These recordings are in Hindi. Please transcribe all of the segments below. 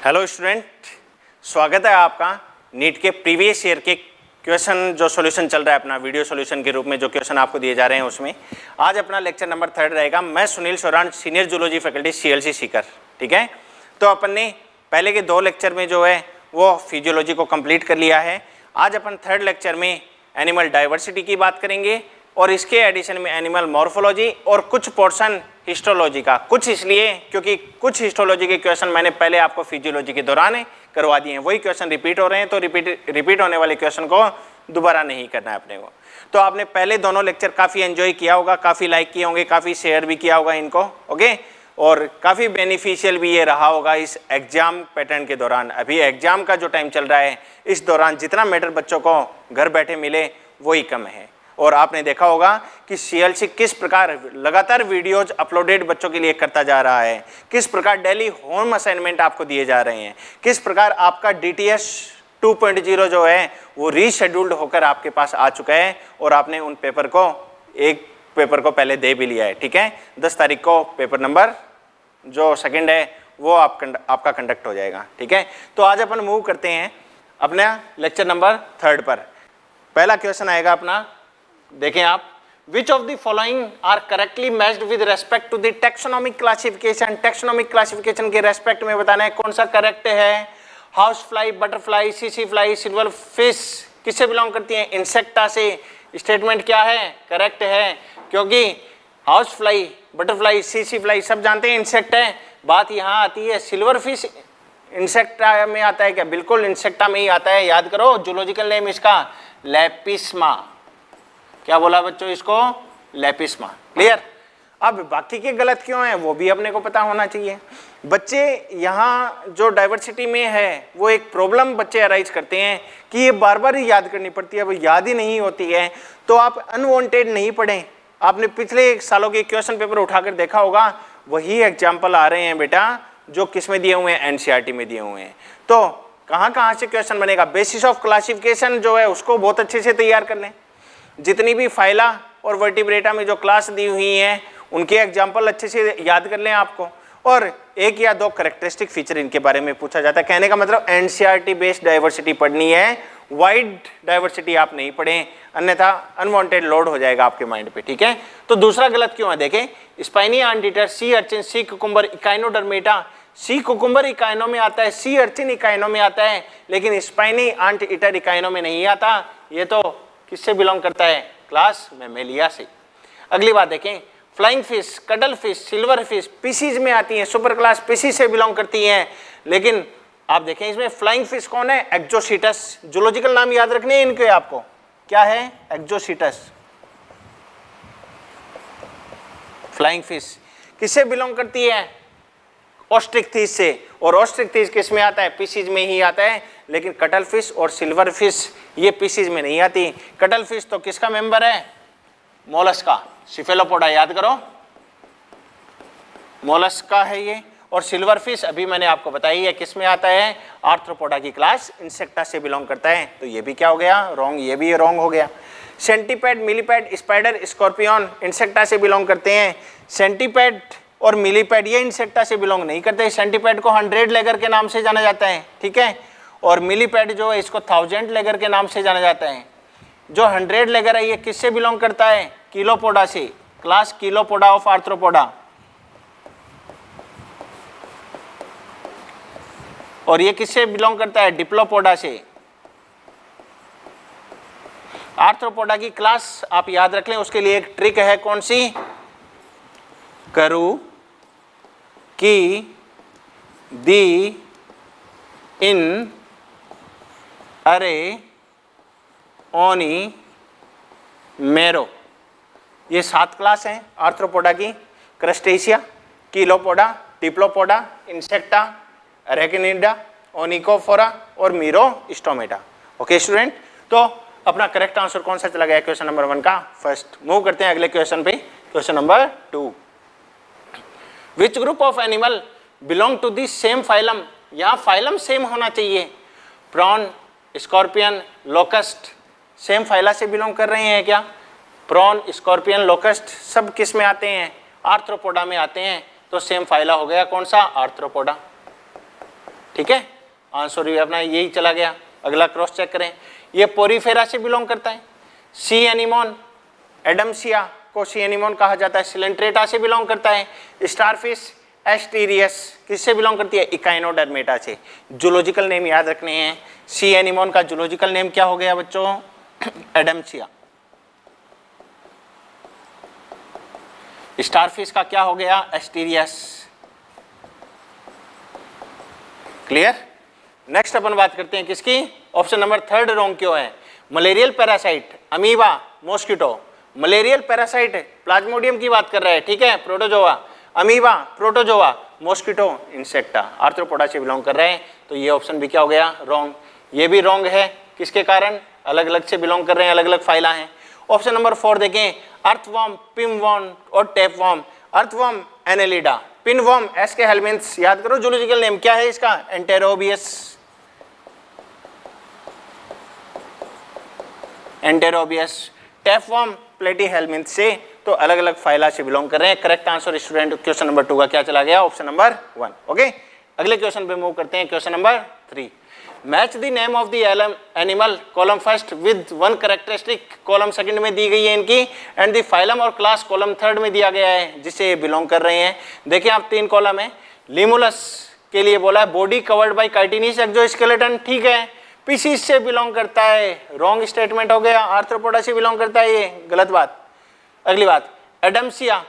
हेलो स्टूडेंट, स्वागत है आपका नीट के प्रीवियस ईयर के क्वेश्चन जो सॉल्यूशन चल रहा है अपना वीडियो सॉल्यूशन के रूप में जो क्वेश्चन आपको दिए जा रहे हैं उसमें आज अपना लेक्चर नंबर 3 रहेगा। मैं Sunil Soran, senior zoology faculty CLC Sikar. ठीक है, तो अपन ने पहले के 2 लेक्चर में जो है वो फिजियोलॉजी को कंप्लीट कर लिया है। आज अपन 3rd लेक्चर में एनिमल डाइवर्सिटी की बात करेंगे और इसके एडिशन में एनिमल मॉर्फोलॉजी और कुछ पोर्शन हिस्टोलॉजी का। कुछ इसलिए क्योंकि कुछ हिस्टोलॉजी के क्वेश्चन मैंने पहले आपको फिजियोलॉजी के दौरान करवा दिए हैं, वही क्वेश्चन रिपीट हो रहे हैं, तो रिपीट होने वाले क्वेश्चन को दोबारा नहीं करना है अपने को। तो आपने पहले दोनों लेक्चर काफ़ी एंजॉय किया होगा, काफ़ी लाइक किए होंगे, काफ़ी शेयर भी किया होगा इनको, ओके। और काफ़ी बेनिफिशियल भी ये रहा होगा इस एग्जाम पैटर्न के दौरान। अभी एग्जाम का जो टाइम चल रहा है इस दौरान जितना मैटर बच्चों को घर बैठे मिले वही कम है। और आपने देखा होगा कि CLC किस प्रकार लगातार वीडियोज अपलोडेड बच्चों के लिए करता जा रहा है, किस प्रकार डेली होम असाइनमेंट आपको दिए जा रहे हैं, किस प्रकार आपका DTS 2.0 जो है वो रीशेड्यूल्ड होकर आपके पास आ चुका है और आपने उन पेपर को एक पेपर को पहले दे भी लिया है। ठीक है, 10 तारीख को पेपर नंबर जो 2nd है वो आपका कंडक्ट हो जाएगा। ठीक है, तो आज अपन मूव करते हैं अपना लेक्चर नंबर 3 पर। पहला क्वेश्चन आएगा अपना, देखें आप, which of the following are correctly matched with respect to the taxonomic classification. Taxonomic classification के रेस्पेक्ट में बताना है कौन सा करेक्ट है। हाउस फ्लाई, बटरफ्लाई, सीसी फ्लाई, सिल्वर फिश किससे बिलोंग करती है? इंसेक्टा से। स्टेटमेंट क्या है? करेक्ट है, क्योंकि हाउस फ्लाई, बटरफ्लाई, सीसी फ्लाई सब जानते हैं इंसेक्ट है। बात यहाँ आती है सिल्वर फिश इंसेक्टा में आता है क्या? बिल्कुल इंसेक्टा में ही आता है। याद करो जूलॉजिकल नेम इसका लेपिस्मा। क्या बोला बच्चों इसको? लेपिस्मा। क्लियर? अब बाकी के गलत क्यों हैं वो भी अपने को पता होना चाहिए। बच्चे यहाँ जो डाइवर्सिटी में है वो एक प्रॉब्लम बच्चे अराइज करते हैं कि ये बार बार ही याद करनी पड़ती है, वो याद ही नहीं होती है। तो आप अनवांटेड नहीं पढ़ें। आपने पिछले सालों के क्वेश्चन पेपर उठाकर देखा होगा, वही एग्जाम्पल आ रहे हैं बेटा जो किस में दिए हुए हैं? NCERT में दिए हुए हैं। तो कहाँ से क्वेश्चन बनेगा? बेसिस ऑफ क्लासिफिकेशन जो है उसको बहुत अच्छे से तैयार कर लें। जितनी भी फाइला और वर्टिब्रेटा में जो क्लास दी हुई हैं उनके एग्जाम्पल अच्छे से याद कर लें आपको, और 1 या 2 करेक्टरिस्टिक फीचर इनके बारे में पूछा जाता है। कहने का मतलब NCERT बेस्ड डाइवर्सिटी पढ़नी है, वाइड डाइवर्सिटी आप नहीं पढ़ें, अन्यथा अनवांटेड लोड हो जाएगा आपके माइंड पे। ठीक है, तो दूसरा गलत क्यों है? देखें, spiny anteater, sea urchin, sea cucumber, echinodermata. Sea cucumber echino में आता है, सी अर्चिन इकाइनो में आता है, लेकिन स्पाइनी एंटीटर इकाइनो में नहीं आता। ये तो किससे बिलोंग करता है? क्लास मैमेलिया से। अगली बात देखें, flying fish, cuttle fish, silver fish pisces में आती हैं, सुपर क्लास पीसी से बिलोंग करती हैं। लेकिन आप देखें इसमें फ्लाइंग फिश कौन है? एक्जोसीटस। जूलॉजिकल नाम याद रखने हैं इनके आपको। क्या है? एक्जोसीटस। फ्लाइंग फिश किससे बिलोंग करती है? ऑस्ट्रिक्थिस से। और ऑस्ट्रिक्थिस किस में आता है? पीसीज में ही आता है। लेकिन कटल फिश और सिल्वर फिश ये पीसीज में नहीं आती। कटल फिश तो किसका मेंबर है? Mollusca, Cephalopoda. याद करो, मोलस्का है ये। और सिल्वर फिश अभी मैंने आपको बताई है किस में आता है? आर्थ्रोपोडा की क्लास इंसेक्टा से बिलोंग करता है। तो ये भी क्या हो गया? रॉन्ग। ये भी रॉन्ग हो गया। सेंटीपैड, मिलीपैड, स्पाइडर, स्कॉर्पियन इंसेक्टा से बिलोंग करते हैं। सेंटीपैड और मिलीपैड ये इंसेक्टा से बिलोंग नहीं करते। सेंटीपैड को 100 लेगर के नाम से जाना जाता है, ठीक है, और मिलीपैड जो है इसको 1000 लेगर के नाम से जाना जाता है। जो 100 लेगर है ये किससे बिलोंग करता है? किलोपोडा से, क्लास किलोपोडा ऑफ आर्थ्रोपोडा। और ये किससे बिलोंग करता है? डिप्लोपोडा से। आर्थ्रोपोडा की क्लास आप याद रख लें, उसके लिए एक ट्रिक है। कौन सी? करू की दी इन अरे ओनी मेरो। ये 7 क्लास हैं आर्थ्रोपोडा की। क्रस्टेशिया, किलोपोडा, डिप्लोपोडा, इंसेक्टा, अरेकिनिडा, ओनिकोफोरा और मीरो स्टोमेटा। ओके स्टूडेंट, तो अपना करेक्ट आंसर कौन सा चला गया क्वेश्चन नंबर 1 का? फर्स्ट। मूव करते हैं अगले क्वेश्चन पे, question number 2। Which group of animal belong to the same phylum. यहाँ फाइलम सेम होना चाहिए। Prawn, scorpion, locust same phyla से बिलोंग कर रहे हैं क्या? प्रॉन, स्कॉर्पियन, लोकस्ट सब किस में आते हैं? आर्थ्रोपोडा में आते हैं। तो सेम फाइला हो गया कौन सा? आर्थ्रोपोडा। ठीक है, आंसर भी अपना यही चला गया। अगला क्रॉस चेक करें, ये पोरीफेरा से बिलोंग करता है। सी एनिमोन एडम्सिया को सी एनिमोन कहा जाता है, सिलेंट्रेटा से बिलोंग करता है। स्टारफिश एस्टीरियस किससे बिलोंग करती है, इकाइनोडर्मेटा से। जूलॉजिकल नेम याद रखने हैं, सी एनिमोन का जूलॉजिकल नेम क्या हो गया बच्चों, एडम्सिया। स्टारफिश का क्या हो गया, एस्टीरियस। क्लियर। नेक्स्ट अपन बात करते हैं किसकी, ऑप्शन नंबर थर्ड रॉन्ग क्यों है। Malarial parasite, amoeba, mosquito. Malarial parasite Plasmodium की बात कर रहा है, ठीक है, protozoa. Amoeba protozoa, mosquito insecta, arthropoda से बिलोंग कर रहे हैं। तो ये ऑप्शन भी क्या हो गया, रॉन्ग। ये भी रॉन्ग है, किसके कारण, अलग अलग से बिलोंग कर रहे हैं, अलग अलग फाइला हैं। ऑप्शन नंबर 4 देखें, अर्थवर्म, पिनवर्म और tapeworm. Earthworm annelida, pinworm aschelminthes, याद करो जूलॉजिकल नेम क्या है इसका, एंटेरोबियस। एंटेरोबियस, टेपवर्म प्लेटीहेलमिन्थ से, तो अलग अलग फाइला से बिलोंग कर रहे हैं। Correct answer student question number 2 का क्या चला गया, ऑप्शन नंबर 1। ओके, अगले क्वेश्चन पे मूव करते हैं, question number 3। Match the name of the animal, column first with one characteristic, column second में दी गई है इनकी, एंड द फाइलम और क्लास कॉलम थर्ड में दिया गया है जिससे ये बिलोंग कर रहे हैं। देखिए आप 3 कॉलम है, लिमुलस के लिए बोला है body covered by chitinous exoskeleton, ठीक है, पीसीज से बिलोंग करता है, रॉन्ग स्टेटमेंट हो गया। आर्थ्रोपोडा से बिलोंग करता है, ये गलत बात। अगली बात, एडम्सिया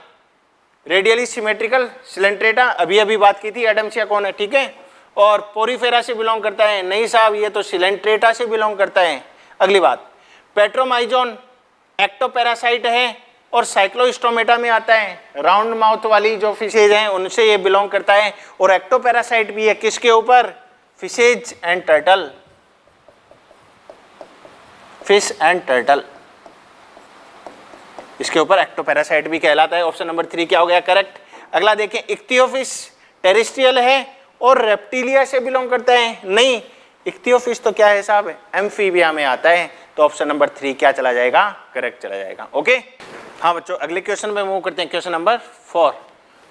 रेडियली सिमेट्रिकल सिलेंट्रेटा, अभी अभी बात की थी, एडम्सिया कौन है, ठीक है, और पोरीफेरा से बिलोंग करता है, नहीं साहब ये तो सिलेंट्रेटा से बिलोंग करता है। अगली बात, पेट्रोमाइजोन एक्टोपैरासाइट है और साइक्लोस्टोमेटा में आता है, राउंड माउथ वाली जो फिशेज हैं उनसे ये बिलोंग करता है, और एक्टोपैरासाइट भी है किसके ऊपर, fishes and turtle, fish and turtle, इसके ऊपर एक्टोपैरासाइट भी कहलाता है। ऑप्शन नंबर 3 क्या हो गया, करेक्ट। अगला देखें, इक्तियोफिश टेरेस्ट्रियल है और रेप्टिलिया से बिलोंग करता है, नहीं, इक्तियोफिश तो क्या है साहब, एम्फीबिया में आता है, तो ऑप्शन नंबर 3 क्या चला जाएगा, करेक्ट चला जाएगा। ओके, हाँ बच्चों, अगले क्वेश्चन पे मूव करते हैं, question number 4।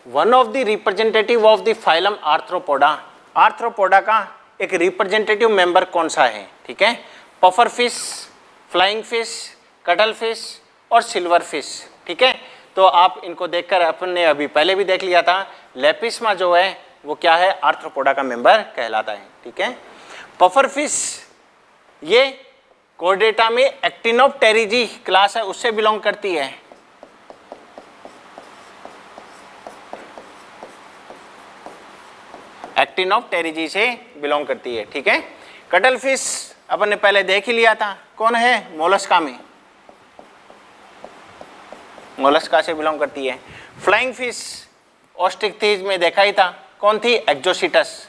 One of the representative of the phylum arthropoda, arthropoda का एक रिप्रेजेंटेटिव मेंबर कौन सा है, ठीक है, puffer fish, flying fish, cuttle fish और सिल्वर फिश, ठीक है। तो आप इनको देखकर अपन ने अभी पहले भी देख लिया था, लेपिस्मा जो है वो क्या है, आर्थ्रोपोडा का मेंबर कहलाता है, ठीक है। पफर फिश ये कोर्डेटा में एक्टिनोप्टेरिजी क्लास है उससे बिलोंग करती है। एक्टिनोप्टेरिजी से बिलोंग करती है, ठीक है। कटल फिश अपन ने पहले देख ही लिया था, कौन है, मोलस्का में, मोलस्का से बिलोंग करती है। फ्लाइंग फिश ऑस्ट्रिक्थिज में देखा ही था, कौन थी, एक्जोसिटस।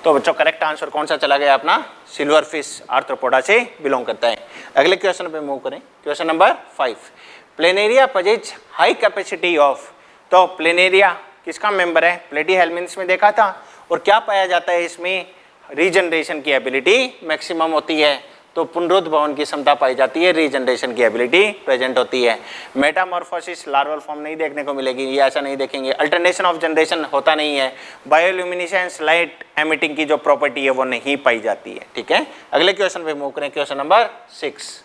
तो बच्चों करेक्ट आंसर कौन सा चला गया अपना, सिल्वर फिश आर्थ्रोपोडा से बिलोंग करता है। अगले क्वेश्चन पे मूव करें, question number 5। Planaria पजेज high capacity of, तो प्लेनेरिया किसका मेंबर है, प्लेटीहेलमिन्थ्स में देखा था, और क्या पाया जाता है इसमें, रीजनरेशन की एबिलिटी मैक्सिमम होती है, तो पुनरुद्भवन की क्षमता पाई जाती है, रीजनरेशन की एबिलिटी प्रेजेंट होती है। मेटामॉर्फोसिस लार्वल फॉर्म नहीं देखने को मिलेगी, ये ऐसा नहीं देखेंगे। अल्टरनेशन ऑफ जनरेशन होता नहीं है। बायोल्यूमिनेसेंस लाइट एमिटिंग की जो प्रॉपर्टी है वो नहीं पाई जाती है, ठीक है। अगले क्वेश्चन पे मूव करें, question number 6।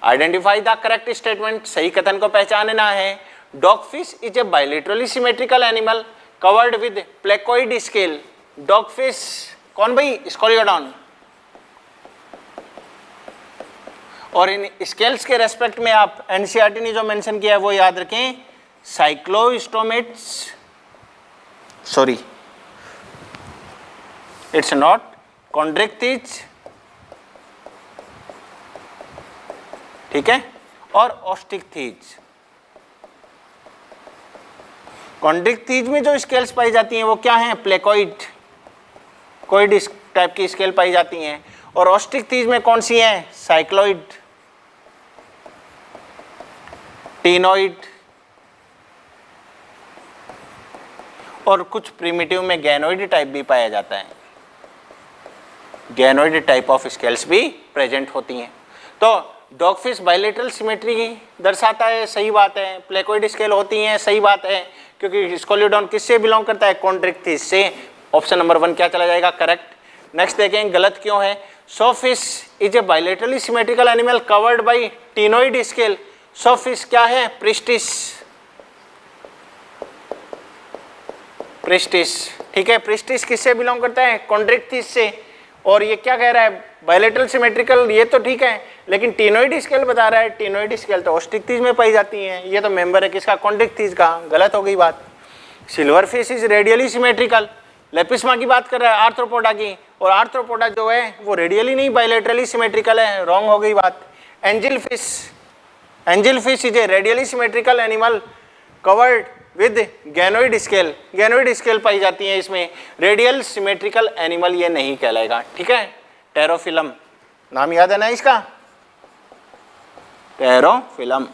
Identify the correct statement, सही कथन को पहचानना है। Dogfish is a bilaterally symmetrical animal covered with placoid scale. Dogfish कौन भाई, स्कोलियोडॉन, और इन स्केल्स के रेस्पेक्ट में आप एनसीईआरटी ने जो मेंशन किया है वो याद रखें, साइक्लोस्टोमेट्स, सॉरी इट्स नॉट कॉन्ड्रिक्थिज, ठीक है, और ऑस्टिक्थिज। कॉन्ड्रिक्थिज में जो स्केल्स पाई जाती हैं वो क्या हैं, प्लेकोइड, कोइड टाइप की स्केल पाई जाती हैं, और ऑस्टिक्थिज में कौन सी हैं, साइक्लोइड, टीनोइड, और कुछ प्रिमिटिव में गैनोइड टाइप भी पाया जाता है। गैनोइड टाइप ऑफ स्केल्स भी प्रेजेंट होती हैं। तो डॉगफिश बायलेटरल सिमेट्री दर्शाता है, सही बात है। प्लेकोइड स्केल होती हैं, सही बात है। क्योंकि स्कोलियोडोन किससे बिलोंग करता है, कॉन्ड्रिक्थिस से। ऑप्शन नंबर 1 क्या चला जाएगा, करेक्ट। नेक्स्ट देखें गलत क्यों है। Sawfish is a bilaterally symmetrical animal covered by ctenoid scale. Sawfish क्या है, प्रिस्टिस, प्रिस्टिस, ठीक है। प्रिस्टिस किससे बिलोंग करता है, कॉन्ड्रिक्थिस से। और ये क्या कह रहा है, बायलेटरल सिमेट्रिकल, ये तो ठीक है, लेकिन टिनोइड स्केल बता रहा है। टिनोइड स्केल तो ऑस्ट्रिक्थिस में पाई जाती है, ये तो मेंबर है किसका, कॉन्ड्रिक्थिस का। गलत हो गई बात। Silver fish is radially symmetrical, Lepisma की बात कर रहा है, आर्थ्रोपोडा की, और आर्थ्रोपोडा जो है वो रेडियली नहीं बायलेटरली सिमेट्रिकल है, रॉन्ग हो गई बात। Angel fish is a radially symmetrical animal covered with ganoid scale, ganoid scale पाई जाती है इसमें, रेडियल सिमेट्रिकल एनिमल ये नहीं कहलाएगा, ठीक है। टेरोफिलम, नाम याद है ना इसका, टेरोफिलम,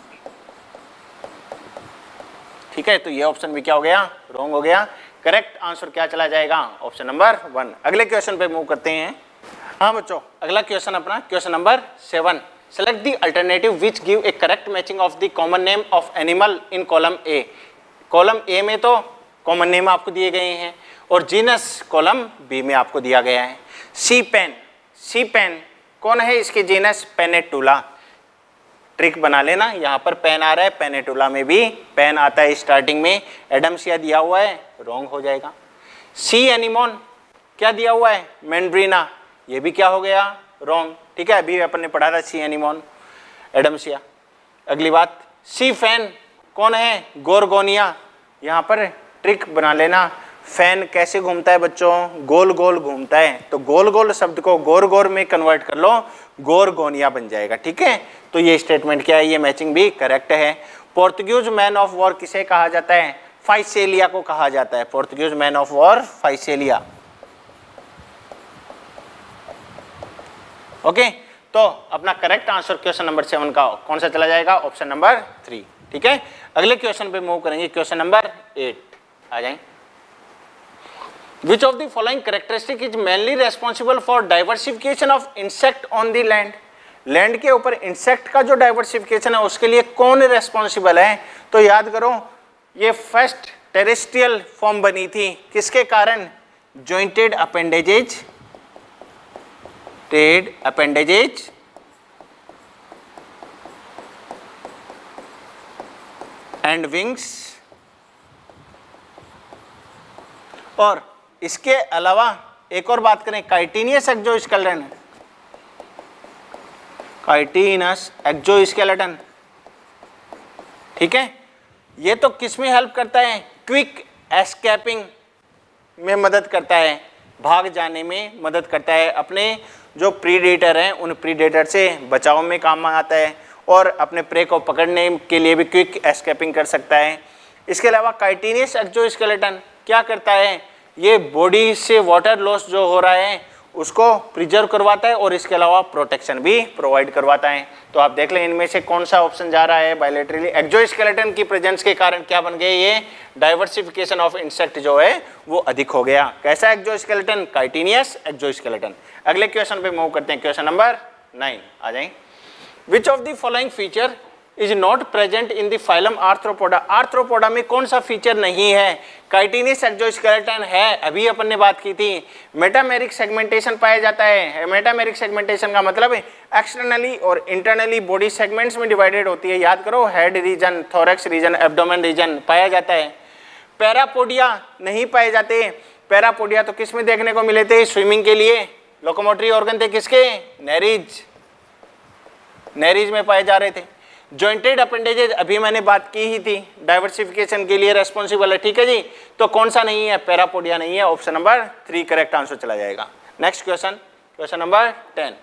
ठीक है। तो ये ऑप्शन भी क्या हो गया, रॉन्ग हो गया। करेक्ट आंसर क्या चला जाएगा, ऑप्शन नंबर 1। अगले क्वेश्चन पे मूव करते हैं। हाँ बच्चों, अगला क्वेश्चन अपना question number 7। Select the alternative which give A correct matching of the common name of animal in column A. Column A में तो कॉमन नेम आपको दिए गए हैं और जीनस कॉलम बी में आपको दिया गया है। सी पेन कौन है, इसके जीनस पेनेटुला। ट्रिक बना लेना, यहाँ पर पेन आ रहा है, पेनेटुला में भी पेन आता है स्टार्टिंग में, एडम्सिया दिया हुआ है, रॉन्ग हो जाएगा। सी एनिमोन क्या दिया हुआ है, मैंड्रीना, ये भी क्या हो गया, रॉन्ग, ठीक है। अभी अपन ने पढ़ा था सी एनिमोन, एडम्सिया। अगली बात, सी फैन कौन है, गोरगोनिया। यहाँ पर ट्रिक बना लेना, फैन कैसे घूमता है बच्चों, गोल गोल घूमता है, तो गोल गोल शब्द को गोर गोर में कन्वर्ट कर लो, गोरगोनिया बन जाएगा, ठीक है। तो ये स्टेटमेंट क्या है, ये मैचिंग भी करेक्ट है। पोर्तुगीज मैन ऑफ वॉर किसे कहा जाता है, फाइसेलिया को कहा जाता है, Portuguese man of war Physalia. Okay, तो अपना करेक्ट आंसर क्वेश्चन नंबर 7 का कौन सा चला जाएगा, ऑप्शन नंबर 3, ठीक है। अगले क्वेश्चन पे मूव करेंगे, क्वेश्चन नंबर 8 आ जाएं। Which of the following characteristic is mainly responsible for diversification of insect on the land? Land के ऊपर इंसेक्ट का जो डाइवर्सिफिकेशन है उसके लिए कौन रेस्पॉन्सिबल है, तो याद करो ये फर्स्ट टेरेस्ट्रियल फॉर्म बनी थी किसके कारण, jointed appendages, Ted appendages and wings, और इसके अलावा एक और बात करें, काइटिनियस एक्सोस्केलेटन, काइटिनस एक्सोस्केलेटन, ठीक है। ये तो किस में हेल्प करता है, क्विक एस्केपिंग में मदद करता है, भाग जाने में मदद करता है, अपने जो प्रीडेटर हैं उन प्रीडेटर से बचाव में काम आता है, और अपने प्रे को पकड़ने के लिए भी क्विक एस्केपिंग कर सकता है। इसके अलावा काइटिनियस एक्सोस्केलेटन क्या करता है, ये बॉडी से वाटर लॉस जो हो रहा है उसको प्रिजर्व करवाता है, और इसके अलावा प्रोटेक्शन भी प्रोवाइड करवाता है। तो आप देख लें इनमें से कौन सा ऑप्शन जा रहा है, बायलेटरली एक्सोस्केलेटन की प्रेजेंस के कारण क्या बन गए, ये डाइवर्सिफिकेशन ऑफ इंसेक्ट जो है वो अधिक हो गया। कैसा एक्सोस्केलेटन, काइटिनियस एक्सोस्केलेटन। अगले क्वेश्चन पे मूव करते हैं, क्वेश्चन नंबर 9 आ जाएं। विच of the following feature is not present in the phylum arthropoda. Arthropoda में कौन सा फीचर नहीं है, काइटिनियस एक्सोस्केलेटन है, अभी अपन ने बात की थी। मेटामेरिक सेगमेंटेशन पाया जाता है, मेटामेरिक सेगमेंटेशन का मतलब एक्सटर्नली और इंटरनली बॉडी सेगमेंट्स में डिवाइडेड होती है, याद करो, head region, thorax region, abdomen region पाया जाता है। पैरापोडिया नहीं पाए जाते, पैरापोडिया तो किस में देखने को मिले थे, स्विमिंग के लिए लोकोमोटरी ऑर्गन थे किसके, नेरीज में पाए जा रहे थे। जॉइंटेड अपेंडेजेज अभी मैंने बात की ही थी, डाइवर्सिफिकेशन के लिए रेस्पॉन्सिबल है, ठीक है जी। तो कौन सा नहीं है, पैरापोडिया नहीं है, ऑप्शन नंबर 3 करेक्ट आंसर चला जाएगा। Next question, question number 10।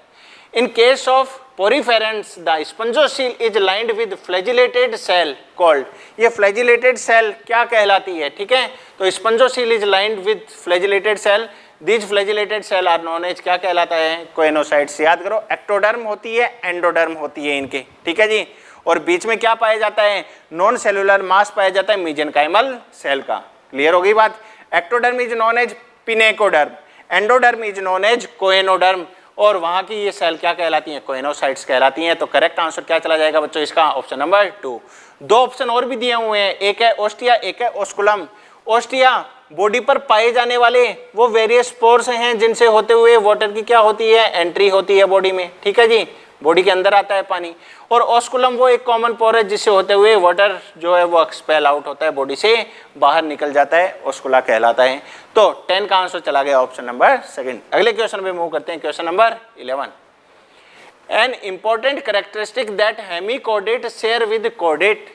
In case of poriferans the spongocoel is lined with flagellated cell called. ये फ्लैजिलेटेड सेल क्या कहलाती है, ठीक है। तो spongocoel is lined with flagellated cell, these flagellated cell are known as क्या कहलाता है, कोएनोसाइट्स। याद करो, एक्टोडर्म होती है, एंडोडर्म होती है इनके, ठीक है जी। और बीच में क्या पाया जाता है, नॉन सेलुलर मास पाया जाता है मेसेंकाइमल सेल का। क्लियर हो गई बात। Ectoderm is known as pinacoderm, endoderm is known as choanoderm, और वहाँ की ये सेल क्या कहलाती हैं, कोइनोसाइट्स कहलाती हैं। तो करेक्ट आंसर क्या चला जाएगा बच्चों इसका, ऑप्शन नंबर 2। दो ऑप्शन और भी दिए हुए हैं, एक है ओस्टिया, एक है ओस्कुलम। ओस्टिया बॉडी पर पाए जाने वाले वो वेरियस पोर्स हैं जिनसे होते हुए वाटर की क्या होती है, एंट्री होती है बॉडी में, ठीक है जी, बॉडी के अंदर आता है पानी। और ओस्कुलम वो एक कॉमन पोर है जिससे होते हुए वाटर जो है वो एक्सपेल आउट होता है, बॉडी से बाहर निकल जाता है, ओस्कुला कहलाता है। तो 10 का आंसर चला गया ऑप्शन नंबर 2। अगले क्वेश्चन पे मूव करते हैं, question number 11। An important characteristic that hemichordate share with caudate.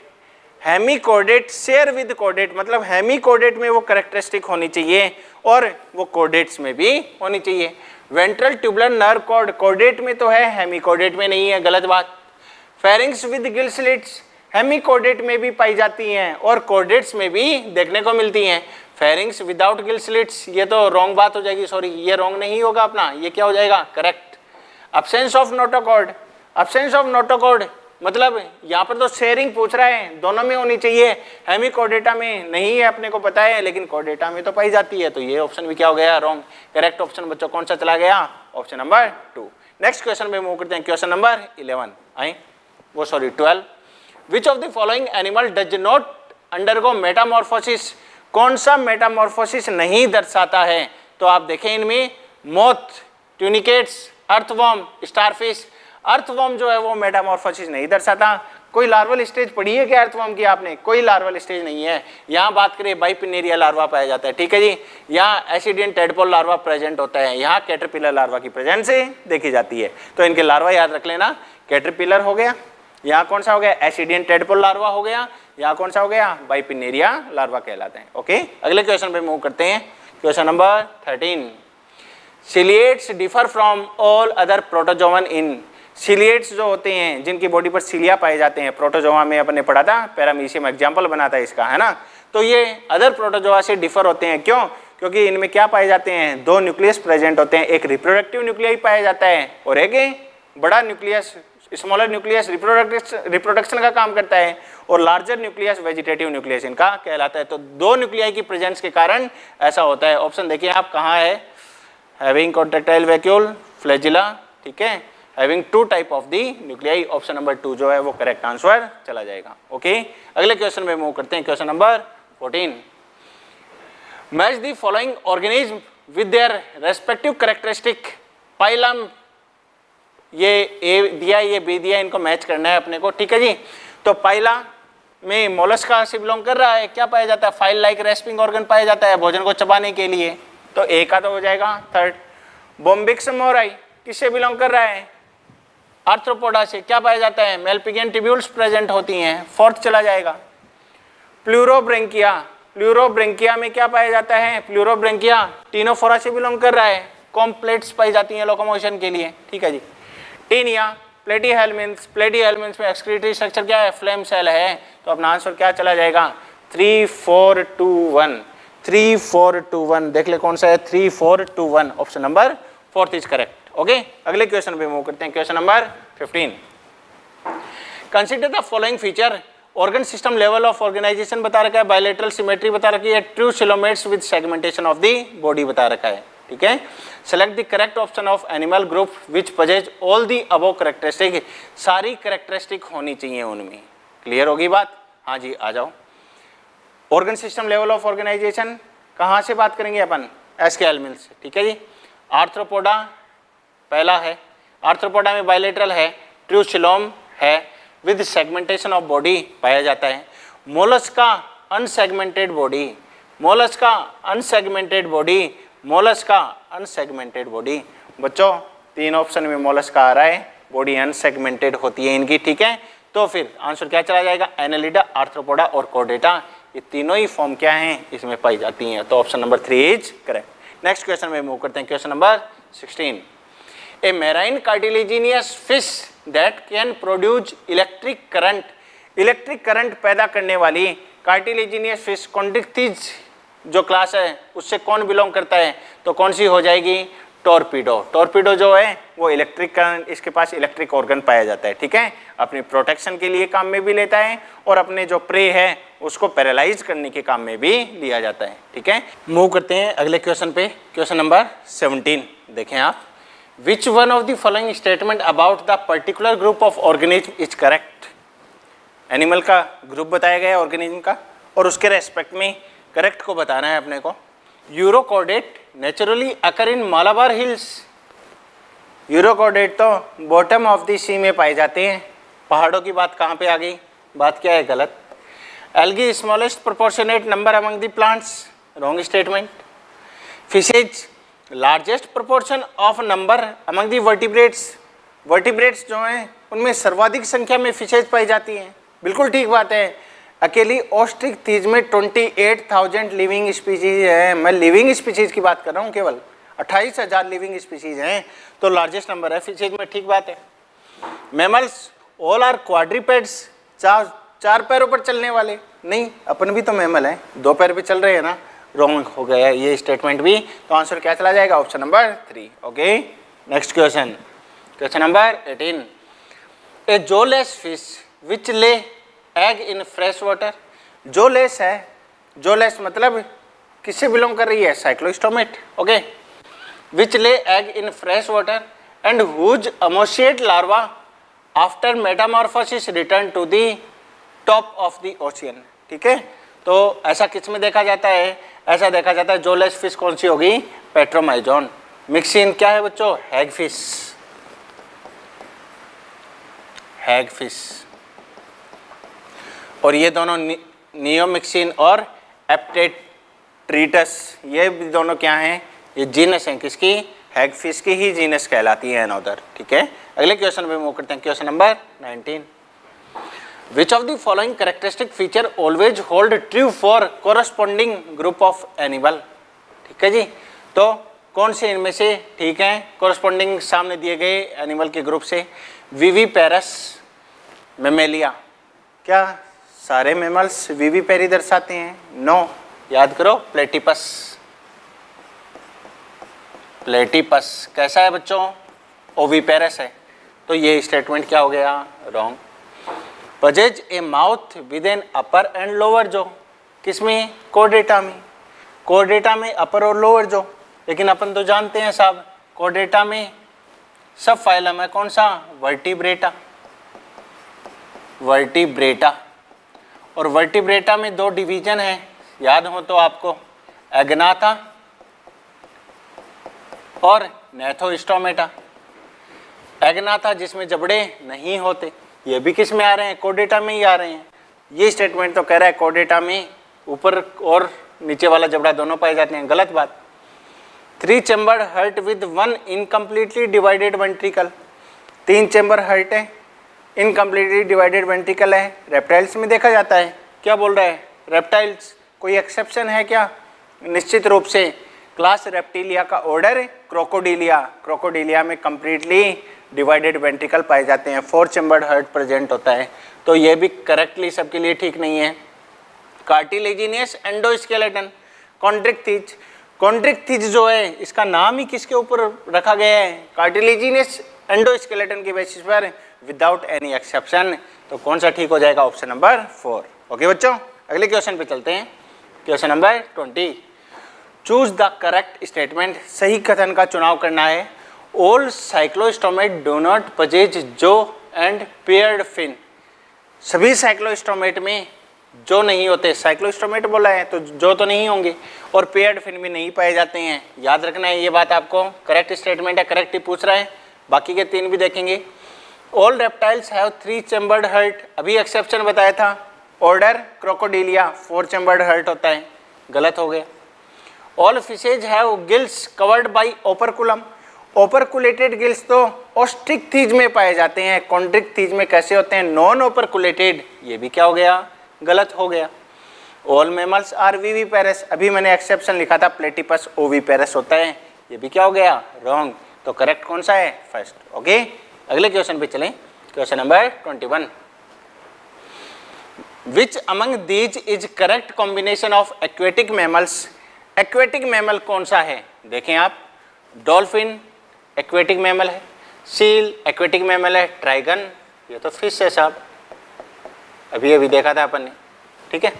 Hemichordate share with caudate मतलब हेमिकोडेट में वो कैरेक्टरिस्टिक होनी चाहिए और वो कोडेट्स में भी होनी चाहिए। वेंट्रल ट्यूबुलर नर्व कॉर्ड कोडेट में तो है, हेमिकोडेट में नहीं है, गलत बात। Pharynx with gill slits hemichordate में भी पाई जाती हैं और कोडेट्स में भी देखने को मिलती हैं। फेरिंग्स विदाउट गिल स्लिट्स ये तो रॉन्ग बात हो जाएगी, सॉरी ये रॉन्ग नहीं होगा अपना, ये क्या हो जाएगा, correct. Absence of notochord, absence of notochord मतलब यहाँ पर तो शेयरिंग पूछ रहा है, दोनों में होनी चाहिए, हेमिकोडेटा में नहीं है अपने को पता है, लेकिन कोडेटा में तो पाई जाती है, तो ये ऑप्शन भी क्या हो गया, रॉन्ग। करेक्ट ऑप्शन बच्चों कौन सा चला गया, ऑप्शन नंबर 2। नेक्स्ट क्वेश्चन पे मूव करते हैं, क्वेश्चन नंबर 11 आए वो sorry 12। Which of the following animal does not undergo Metamorphosis, कौन सा मेटामॉर्फोसिस नहीं दर्शाता है। तो आप देखें इनमें moth, tunicates, earthworm, starfish. Earthworm जो है वो मेटामॉर्फोसिस नहीं दर्शाता। कोई लार्वल स्टेज पढ़ी है क्या अर्थवॉर्म की आपने, कोई लार्वल स्टेज नहीं है। यहाँ बात करें बाइपिनेरिया लार्वा पाया जाता है, ठीक है जी। यहाँ एसिडियन टेडपोल लार्वा प्रेजेंट होता है, यहाँ कैटरपिलर लार्वा की प्रेजेंस देखी जाती है। तो इनके लार्वा याद रख लेना, कैटरपिलर हो गया, यहाँ कौन सा हो गया, एसिडियन टेडपोल लार्वा हो गया, यहाँ कौन सा हो गया, बाइपिनेरिया लार्वा कहलाते हैं। ओके, अगले क्वेश्चन पे मूव करते हैं, question number 13। Ciliates differ from all other protozoan in. Ciliates जो होते हैं जिनकी बॉडी पर सिलिया पाए जाते हैं, प्रोटोजोआ में अपने पढ़ा था, पैरामीशियम एग्जाम्पल बनाता है इसका, है ना। तो ये अदर प्रोटोजोआ से डिफर होते हैं, क्यों, क्योंकि इनमें क्या पाए जाते हैं, दो न्यूक्लियस प्रेजेंट होते हैं, एक रिप्रोडक्टिव न्यूक्लियाई पाया जाता है और एक बड़ा न्यूक्लियस, स्मॉलर न्यूक्लियस रिप्रोडक्शन का काम करता है और लार्जर न्यूक्लियस वेजिटेटिव न्यूक्लियस इनका कहलाता है। तो दो न्यूक्लियाई की प्रेजेंस के कारण ऐसा होता है। ऑप्शन देखिए आप कहाँ है, हैविंग कॉन्ट्रैक्टाइल वैक्यूल, फ्लैजिला, ठीक है, having 2 type of the nuclei, option number 2 जो है वो करेक्ट आंसर चला जाएगा। ओके, अगले क्वेश्चन में मूव करते हैं, question number 14। Match the following organism with their respective characteristic. Phylum, ये ए दिया, ये बी दिया, इनको मैच करना है अपने को, ठीक है जी। तो पाइला में मोलस्का से बिलोंग कर रहा है, क्या पाया जाता है, फाइल लाइक रेस्पिंग ऑर्गन पाया जाता है भोजन को चबाने के लिए, तो ए का तो हो जाएगा 3rd। बोम्बिक्स मोराई किससे बिलोंग कर रहा है, आर्थ्रोपोडा से, क्या पाया जाता है, मेलपिगियन ट्यूब्यूल्स प्रेजेंट होती हैं, 4th चला जाएगा। प्लूरोब्रेंकिया, प्लूरोब्रेंकिया में क्या पाया जाता है, प्लूरोब्रेंकिया टीनोफोरा से बिलोंग कर रहा है, कॉम्प्लेट्स पाई जाती हैं लोकोमोशन के लिए, ठीक है जी। टीनिया, प्लेटीहेल्मिन्थ, प्लेटीहेल्मिन्थ में एक्सक्रीटरी स्ट्रक्चर क्या है, फ्लेम सेल है, तो अपना आंसर क्या चला जाएगा, 3 4 2 1, 3 4 2 1, देख ले कौन सा है, 3 4 2 1, option number 4th is correct. Okay, अगले क्वेश्चन पे मूव करते हैं, question number 15। Consider the following feature. Organ system level of organisation बता रखा है, बायलैटरल सिमेट्री बता रखी है, true coelomates with segmentation of the body बता रखा है, ठीक है। Select the correct option of animal group which possesses all the above characteristic. सारी कैरेक्टरिस्टिक होनी चाहिए उनमें, क्लियर होगी बात, हाँ जी आ जाओ। Organ system level of organisation कहाँ से बात करेंगे अपन, एसकेएल मिल्स से, ठीक है जी। आर्थ्रोपोडा पहला है, आर्थ्रोपोडा में बायलेटरल है, ट्रू सिलोम है, विद सेगमेंटेशन ऑफ बॉडी पाया जाता है। Mollusca unsegmented body, Mollusca unsegmented body, Mollusca unsegmented body. बच्चों 3 ऑप्शन में मोलस्का आ रहा है, बॉडी अनसेगमेंटेड होती है इनकी, ठीक है। तो फिर आंसर क्या चला जाएगा, एनालिडा, आर्थ्रोपोडा और कोर्डेटा, ये तीनों ही फॉर्म क्या हैं, इसमें पाई जाती हैं, तो option number 3 is correct. Next question में मूव करते हैं, question number 16। A marine cartilaginous fish that can produce electric current, electric current पैदा करने वाली कार्टिलेजिनियस फिश कॉन्डिक्थिज जो क्लास है उससे कौन बिलोंग करता है, तो कौन सी हो जाएगी, टॉर्पीडो। टॉर्पीडो जो है वो इलेक्ट्रिक करंट, इसके पास इलेक्ट्रिक ऑर्गन पाया जाता है, ठीक है, अपनी प्रोटेक्शन के लिए काम में भी लेता है और अपने जो प्रे है उसको पैरालाइज करने के काम में भी लिया जाता है, ठीक है। मूव करते हैं अगले क्वेश्चन पे, क्वेश्चन नंबर 17 देखें आप। Which one of the following statement about the particular group of organism is correct. Animal का ग्रुप बताया गया है ऑर्गेनिज्म का, और उसके रेस्पेक्ट में करेक्ट को बताना है अपने को। यूरोकॉर्डेट नेचुरली अकर इन मालाबार हिल्स। यूरोकॉर्डेट तो बॉटम ऑफ द सी में पाए जाते हैं। पहाड़ों की बात कहाँ पे आ गई, बात क्या है, गलत। Algae smallest proportionate number among the plants, wrong statement. Fishes largest proportion of number among the vertebrates. Vertebrates जो हैं उनमें सर्वाधिक संख्या में फिशेज पाई जाती हैं, बिल्कुल ठीक बात है। अकेली ऑस्ट्रिक थीज में 28,000 लिविंग स्पीसीज हैं। मैं लिविंग स्पीसीज की बात कर रहा हूँ, केवल 28,000 लिविंग स्पीसीज हैं, तो लार्जेस्ट नंबर है फिशेज में, ठीक बात है। मैमल्स ऑल आर क्वाड्रीपेड्स, चार पैरों पर चलने वाले नहीं, अपन भी तो मैमल हैं, 2 पैर पे चल रहे हैं ना, रॉन्ग हो गया ये स्टेटमेंट भी। तो आंसर क्या चला जाएगा, option number 3। Okay, next question, question number 18। A jawless fish which lay egg in fresh water. Jawless है, जोलेस मतलब किससे बिलोंग कर रही है, साइक्लोस्टोमेट। Okay, which lay egg in fresh water and whose ammocoete larva after metamorphosis return to the top of the ocean. ठीक है, तो ऐसा किस में देखा जाता है, ऐसा देखा जाता है जोलेस फिश कौन सी होगी, पेट्रोमाइजोन। मिक्सिन क्या है बच्चों, हैग फिश, हैग फिश। और ये दोनों नियोमिक्सिन और एप्टेट्रीटस, ये दोनों क्या हैं, ये जीनस हैं, किसकी, हैग फिश की ही जीनस कहलाती है अनोदर। ठीक है, अगले क्वेश्चन पे मूव करते हैं, question number 19। Which of the following characteristic feature always hold true for corresponding group of animal। ठीक है जी, तो कौन से इनमें से ठीक है corresponding सामने दिए गए एनिमल के ग्रुप से। विविपेरस, मेमेलिया, क्या सारे मेमल्स विविपेरी दर्शाते हैं, नो, याद करो, प्लेटिपस, प्लेटिपस कैसा है बच्चों, ओविपेरस है, तो ये स्टेटमेंट क्या हो गया, wrong. पजेज A mouth with an upper and lower जो, किसमें, कोडेटा में, कोडेटा में अपर और लोअर जो, लेकिन अपन तो जानते हैं साहब कोडेटा में सब फाइलम है कौन सा, वर्टिब्रेटा, वर्टिब्रेटा। और वर्टिब्रेटा में 2 डिवीजन है, याद हो तो आपको, एग्नाथा और नेथोस्टोमेटा। एग्नाथा जिसमें जबड़े नहीं होते, ये भी किस में आ रहे हैं, कोडेटा में ही आ रहे हैं। ये स्टेटमेंट तो कह रहा है कोडेटा में ऊपर और नीचे वाला जबड़ा दोनों पाए जाते हैं, गलत बात। 3 chamber hurt with 1 incompletely divided ventricle, 3 chamber hurt है, इनकम्प्लीटली डिवाइडेड वेंट्रिकल है, रेप्टाइल्स में देखा जाता है। क्या बोल रहा है, रेप्टाइल्स, कोई एक्सेप्शन है क्या, निश्चित रूप से। क्लास रेप्टिलिया का ऑर्डर क्रोकोडिलिया, क्रोकोडिलिया में कंप्लीटली डिवाइडेड वेंट्रिकल पाए जाते हैं, 4 चैम्बर्ड हर्ट प्रेजेंट होता है, तो ये भी करेक्टली सबके लिए ठीक नहीं है। कार्टिलेजिनियस एंडोस्केलेटन, कॉन्ड्रिक्थिज, कॉन्ड्रिक्थिज जो है इसका नाम ही किसके ऊपर रखा गया है, कार्टिलेजिनियस एंडोस्केलेटन के बेसिस पर, विदाउट एनी एक्सेप्शन। तो कौन सा ठीक हो जाएगा, ऑप्शन नंबर 4। ओके बच्चों, अगले क्वेश्चन पे चलते हैं, question number 20। Choose the correct statement, सही कथन का चुनाव करना है। ऑल साइक्लोस्टोमेट डो नॉट पजेज जो एंड पेयर्ड फिन, सभी साइक्लोस्टोमेट में जो नहीं होते, साइक्लोस्टोमेट बोला है तो जो तो नहीं होंगे, और पेयर्ड फिन भी नहीं पाए जाते हैं, याद रखना है ये बात आपको। करेक्ट स्टेटमेंट है, करेक्ट ही पूछ रहा है, बाकी के 3 भी देखेंगे। All reptiles have 3 chambered hurt, अभी एक्सेप्शन बताया था, ऑर्डर क्रोकोडिलिया 4 चैम्बर्ड हर्ट होता है, गलत हो गया। All fishes have gills covered by operculum, operculated gills तो ऑस्ट्रिक्थिज में पाए जाते हैं, कॉन्ड्रिक्थिज में कैसे होते हैं, नॉन ओपरकुलेटेड, ये भी क्या हो गया, गलत हो गया। ऑल मैमल्स आर विविपेरस, अभी मैंने एक्सेप्शन लिखा था, प्लेटिपस ओविपेरस होता है, ये भी क्या हो गया, रॉन्ग। तो करेक्ट कौन सा है, फर्स्ट। ओके, अगले क्वेश्चन पे चलें, question number 21। Which among these is correct combination of aquatic mammals, aquatic mammal कौन सा है, देखें आप, डॉल्फिन एक्वेटिक मैमल है, सील एक्वेटिक मैमल है, ट्राइगन ये तो फिश है साहब, अभी अभी देखा था अपन ने, ठीक है।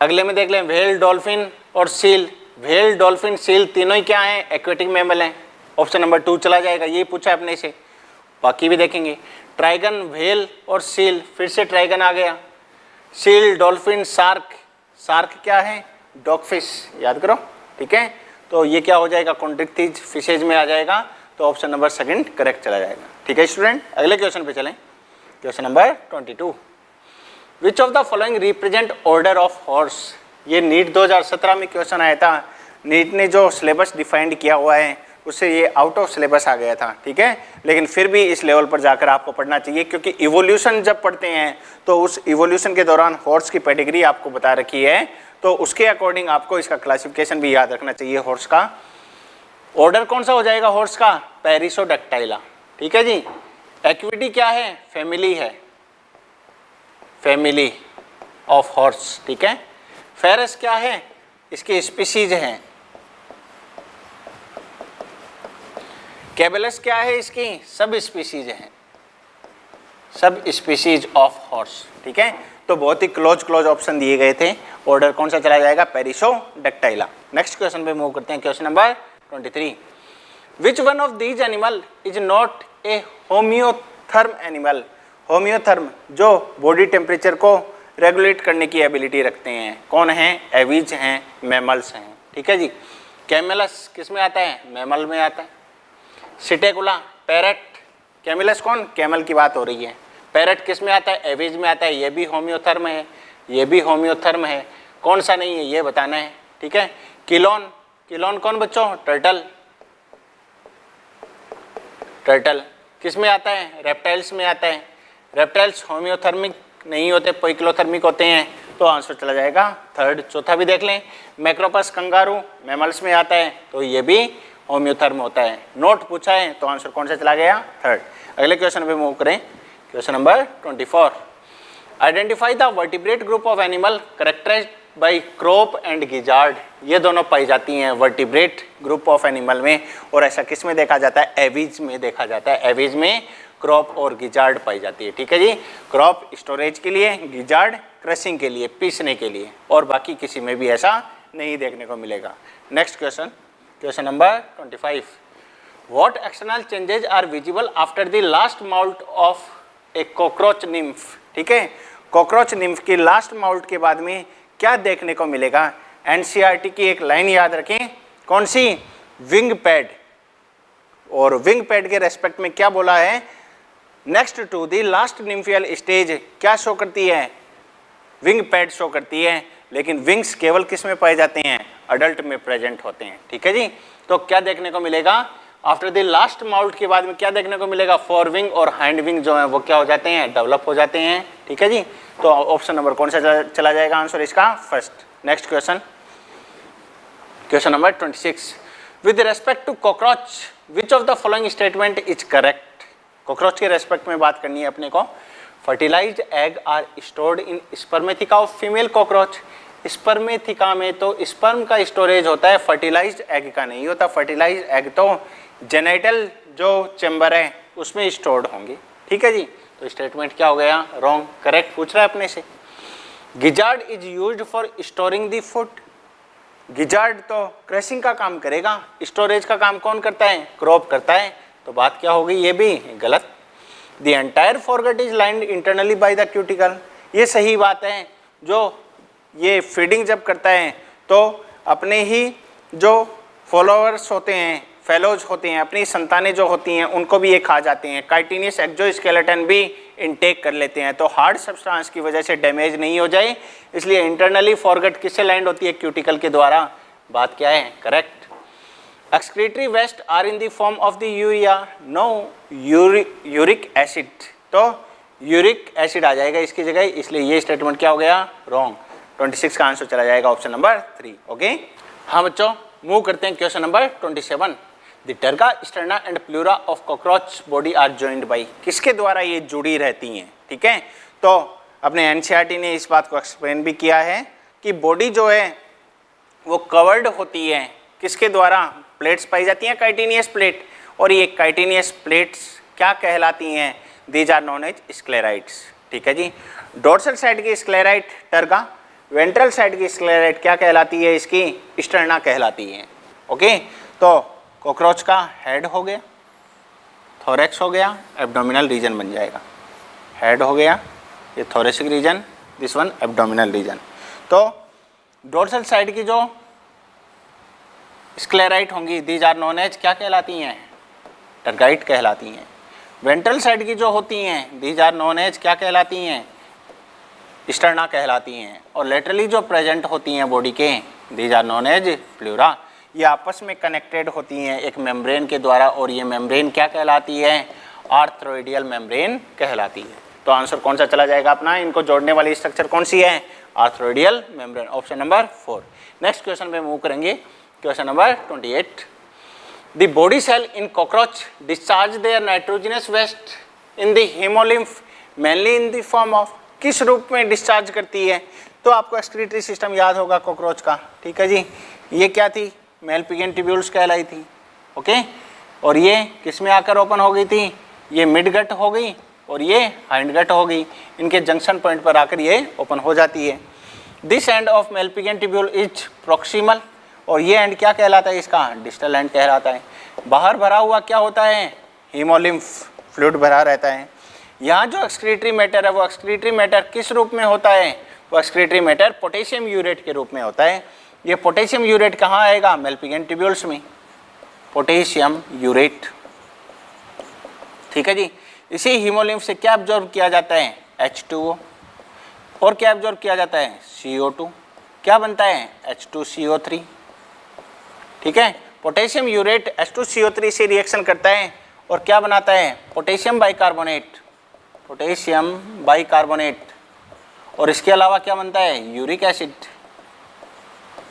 अगले में देख लें, व्हेल, डॉल्फिन और सील, व्हेल, डॉल्फिन, सील तीनों ही क्या हैं, एक्वेटिक मैमल हैं, ऑप्शन नंबर 2 चला जाएगा, ये पूछा है अपने से। बाकी भी देखेंगे, ट्राइगन, व्हेल और सील, फिर से ट्राइगन आ गया, सील, डॉल्फिन, शार्क, शार्क क्या है, डॉगफिश, याद करो, ठीक है। तो ये क्या हो जाएगा, कॉन्ट्रिक्टिज फिशेज में आ जाएगा, तो ऑप्शन नंबर 2 करेक्ट चला जाएगा, ठीक है स्टूडेंट। अगले क्वेश्चन पे चलें, question number 22, which of the following represent order of horse. ये नीट 2017 में क्वेश्चन आया था, नीट ने जो सिलेबस डिफाइंड किया हुआ है उससे ये आउट ऑफ सिलेबस आ गया था, ठीक है, लेकिन फिर भी इस लेवल पर जाकर आपको पढ़ना चाहिए, क्योंकि इवोल्यूशन जब पढ़ते हैं तो उस इवोल्यूशन के दौरान हॉर्स की पेडिग्री आपको बता रखी है, तो उसके अकॉर्डिंग आपको इसका क्लासिफिकेशन भी याद रखना चाहिए। हॉर्स का ऑर्डर कौन सा हो जाएगा, हॉर्स का पेरिसोडक्टाइला, ठीक है जी। एक्विटी क्या है, फैमिली है, फैमिली ऑफ हॉर्स, ठीक है। फेरस क्या है, इसके स्पीसीज हैं। कैबेलस क्या है, इसकी सब स्पीसीज हैं, सब स्पीसीज ऑफ हॉर्स, ठीक है। तो बहुत ही क्लोज ऑप्शन दिए गए थे, ऑर्डर कौन सा चला जाएगा, पेरिसोडक्टाइला। नेक्स्ट क्वेश्चन पे मूव करते हैं, question number 23, which one of these animal is not a होम्योथर्म animal. होम्योथर्म जो बॉडी टेम्परेचर को रेगुलेट करने की एबिलिटी रखते हैं, कौन है, एवीज हैं, मैमल्स हैं, ठीक है जी। कैमेलस किस में आता है, मैमल में आता है। सिटेकुला, पैरट, कैमिलस कौन, कैमल की बात हो रही है, पैरट किस में आता है, एवीज में आता है, ये भी होम्योथर्म है, ये भी होम्योथर्म है, कौन सा नहीं है ये बताना है, ठीक है। किलोन, किलोन कौन बच्चों, टर्टल, टर्टल किस में आता है, रेप्टाइल्स में आता है। रेप्टाइल्स होम्योथर्मिक नहीं होते, पोइक्लोथर्मिक होते हैं, तो आंसर चला जाएगा 3rd। चौथा भी देख लें, मैक्रोपस, कंगारू, मैमल्स में आता है, तो ये भी होम्योथर्म होता है। नोट पूछा है, तो आंसर कौन सा चला गया, 3rd। अगले क्वेश्चन पे मूव करें, question number 24, identify the vertebrate group of animal characterised by crop and gizzard. ये दोनों पाई जाती हैं वर्टिब्रेट ग्रुप ऑफ एनिमल में, और ऐसा किस में देखा जाता है, एवीज में देखा जाता है। एवीज में क्रॉप और गिजार्ड पाई जाती है, ठीक है जी। क्रॉप स्टोरेज के लिए, गिजार्ड क्रशिंग के लिए, पीसने के लिए, और बाकी किसी में भी ऐसा नहीं देखने को मिलेगा। Next question, question number 25, what external changes are visible after the last moult of a cockroach nymph. ठीक है, कॉकरोच निम्फ की लास्ट माउल्ट के बाद में क्या देखने को मिलेगा। एनसीईआरटी की एक लाइन याद रखें, कौन सी, विंग पैड। और विंग पैड के रेस्पेक्ट में क्या बोला है, next to the last nymphal stage क्या शो करती है, विंग पैड शो करती है, लेकिन विंग्स केवल किस में पाए जाते हैं, अडल्ट में प्रेजेंट होते हैं। ठीक है जी, तो क्या देखने को मिलेगा आफ्टर द लास्ट माउल्ट के बाद में क्या देखने को मिलेगा, फोर विंग और हैंड विंग जो है वो क्या हो जाते हैं, डेवलप हो जाते हैं। ठीक है जी, तो ऑप्शन नंबर कौन सा चला जाएगा आंसर इसका, first. Next question, question number 26, with respect to cockroach which of the following statement is correct. Cockroach के रेस्पेक्ट में बात करनी है अपने को। Fertilised egg are stored in spermatheca of female cockroach. Spermatheca में तो स्पर्म का स्टोरेज होता है, फर्टिलाइज्ड एग का नहीं होता। फर्टिलाइज्ड एग तो जेनेटल जो चेम्बर है उसमें स्टोर्ड होंगे। ठीक है जी, तो स्टेटमेंट क्या हो गया, रॉन्ग। करेक्ट पूछ रहा है अपने से। Gizzard is used for storing the food. Gizzard तो क्रशिंग का काम करेगा, स्टोरेज का काम कौन करता है, क्रॉप करता है। तो बात क्या हो गई, ये भी गलत। The entire forgot is lined internally by the cuticle. ये सही बात है, जो ये फीडिंग जब करता है तो अपने ही जो फॉलोअर्स होते हैं, फेलोज होते हैं, अपनी संतानें जो होती हैं उनको भी ये खा जाते हैं। काइटिनियस एक्सोस्केलेटन भी इनटेक कर लेते हैं, तो हार्ड सब्सटेंस की वजह से डैमेज नहीं हो जाए, इसलिए इंटरनली फॉरगट किससे लैंड होती है, क्यूटिकल के द्वारा। बात क्या है, correct. Excretory waste are in the form of the urea, no, uric acid. तो यूरिक एसिड आ जाएगा इसकी जगह, इसलिए ये स्टेटमेंट क्या हो गया, रॉन्ग। 26 का आंसर चला जाएगा ऑप्शन नंबर 3। ओके, हाँ बच्चों, मूव करते हैं question number 27। The terga, sterna and pleura of cockroach body are joined by. किसके द्वारा ये जुड़ी रहती हैं। ठीक है, तो अपने एनसीईआरटी ने इस बात को एक्सप्लेन भी किया है कि बॉडी जो है वो कवर्ड होती है किसके द्वारा, प्लेट्स पाई जाती हैं, काइटिनियस प्लेट। और ये काइटिनियस प्लेट्स क्या कहलाती हैं, these are known as sclerites. ठीक है जी, डोर्सल साइड की स्क्लेराइड टर्गा, वेंट्रल साइड की स्क्लेराइड क्या कहलाती है, इसकी स्टर्ना कहलाती है। ओके, तो कॉकरोच का हेड हो गया, थोरैक्स हो गया, एब्डोमिनल रीजन बन जाएगा। हेड हो गया, ये thoracic region, this one abdominal region. तो डोर्सल साइड की जो स्क्लेराइट होंगी दीज आर नोन एज क्या कहलाती हैं? टर्गाइट कहलाती हैं। वेंट्रल साइड की जो होती हैं दीज आर नोन एज क्या कहलाती हैं? स्टर्ना कहलाती हैं। और लेटरली जो प्रेजेंट होती हैं बॉडी के these are known as pleura. ये आपस में कनेक्टेड होती हैं एक मेम्ब्रेन के द्वारा, और ये मेम्ब्रेन क्या कहलाती है? आर्थ्रोइडियल मेम्ब्रेन कहलाती है। तो आंसर कौन सा चला जाएगा अपना? इनको जोड़ने वाली स्ट्रक्चर कौन सी है? Arthrodial membrane, option number 4। Next question पे मूव करेंगे, question number 28। The body cell in cockroach discharge their nitrogenous waste in the haemolymph mainly in the form of, किस रूप में डिस्चार्ज करती है? तो आपको एक्सक्रीटरी सिस्टम याद होगा कॉकरोच का, ठीक है जी। ये क्या थी? मेलपिगियन ट्यूब्यूल्स कहलाई थी, ओके। और ये किस में आकर ओपन हो गई थी? ये मिड गट हो गई और ये हाइंड गट हो गई। इनके जंक्शन पॉइंट पर आकर ये ओपन हो जाती है। This end of Malpighian tubule is proximal, और ये एंड क्या कहलाता है? इसका डिस्टल एंड कहलाता है। बाहर भरा हुआ क्या होता है? हीमोलिम्फ फ्लूइड भरा रहता है। यहाँ जो एक्सक्रीटरी मैटर है वो एक्सक्रीटरी मैटर किस रूप में होता है? वो एक्सक्रीटरी मैटर पोटेशियम यूरेट के रूप में होता है। ये पोटेशियम यूरेट कहाँ आएगा? मेलपिगियन ट्यूब्यूल्स में, पोटेशियम यूरेट, ठीक है जी। इसी हीमोलिम्फ से क्या एब्जॉर्ब किया जाता है? H2O। और क्या एब्जॉर्ब किया जाता है? CO2। क्या बनता है? H2CO3, ठीक है। पोटेशियम यूरेट H2CO3 से रिएक्शन करता है और क्या बनाता है? Potassium bicarbonate, potassium bicarbonate. और इसके अलावा क्या बनता है? यूरिक एसिड,